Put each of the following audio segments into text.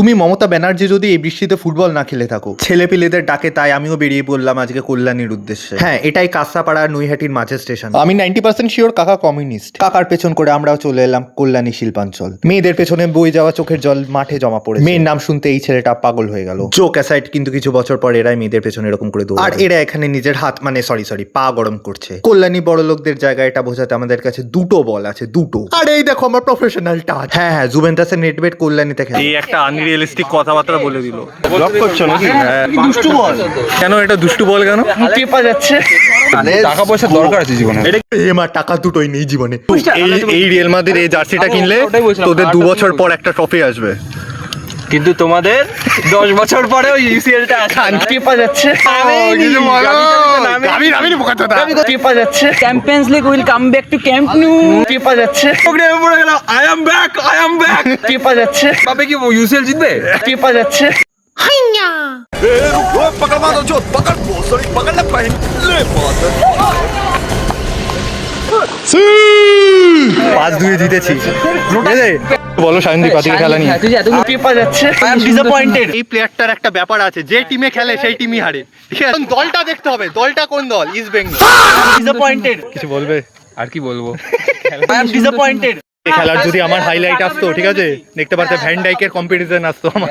তুমি মমতা ব্যানার্জি যদি এই বৃষ্টিতে ফুটবল না খেলে থাকো, ছেলে পেলেদের ডাকে তাই আমিও বেরিয়ে পড়লাম আজকে কল্যাণীর উদ্দেশ্যে। হ্যাঁ, এটাই কাঁসাপাড়া নৈহাটির মাঝের স্টেশন। আমি 90% শিওর কাকা কমিউনিস্ট। কাকার পেছন করে আমরাও চলে এলাম কল্যাণী শিল্পাঞ্চল। মেয়েদের পেছনে বয়ে যাওয়া চোখের জল মাঠে জমা পড়ে। মেয়ের নাম শুনতে এই ছেলেটা পাগল হয়ে গেল। জোক অ্যাসাইড, কিন্তু কিছু বছর পর এরাই মেয়েদের পেছনে এরকম করে দৌড়ায়। আর এরা এখানে নিজের হাত সরি পা গরম করছে। কল্যাণী বড় লোকদের জায়গায় এটা বোঝাতে আমাদের কাছে দুটো বল আছে, দুটো। আর এই দেখো আমার প্রফেশনাল টাচ। হ্যাঁ হ্যাঁ, জুভেন্টাসের নেটবেট কল্যাণীতে খেলে। এই একটা আনরিয়েলিস্টিক কথাবার্তা বলে দিল। ব্লক করছো নাকি? দুষ্টু বল কেন? এটা দুষ্টু বল কেন? টেপা যাচ্ছে। টাকা পয়সার দরকার আছে জীবনে। টাকা দুটোই নেই জীবনে। এই রিয়াল মাদ্রিদ এই জার্সিটা কিনলে তোদের 2 বছর পর একটা ট্রফি আসবে, কিন্তু তোমাদের 10 বছর পরে ওই ইউসিএলটা টেপা যাচ্ছে। টেপা যাচ্ছে। Champions League will come back to Camp Nou. টেপা যাচ্ছে। I am back, I am back. টেপা যাচ্ছে। তবে কি ইউসিএল জিতবে? টেপা যাচ্ছে। পাঁচ দুয়ে জিতেছি। বলো সায়নদীপ আজকে খেলা নিয়ে। টেপা যাচ্ছে। I M disappointed. এই প্লেয়ারটার একটা ব্যাপার আছে, যে টিমে খেলে সেই টিমই হারে। ঠিক আছে, দলটা দেখতে হবে, দলটা কোন দল। ইস্ট বেঙ্গল। ডিসঅ্যাপয়েন্টেড। কিছু বলবে? আর কি বলবো? I am disappointed. এই খেলার যদি আমার হাইলাইট আসতো, ঠিক আছে, দেখতে পারতে ভ্যান ডাইকের কম্পিটিশন আসতো আমার।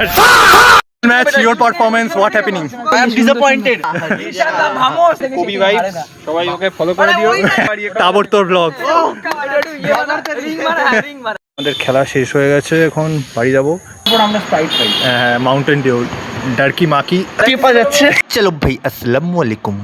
Match, your performance, what happening? I am disappointed. কবি ভাই, সবাই ওকে ফলো করে দিও। তাবড়তোড় ব্লগ। আমাদের খেলা শেষ হয়ে গেছে, এখন বাড়ি যাবো। আমরা স্প্রাইট পাই। হ্যাঁ, মাউন্টেন ডিউ, ডার্কি মাকি। টেপা যাচ্ছে। চলো ভাই, আসসালামু আলাইকুম।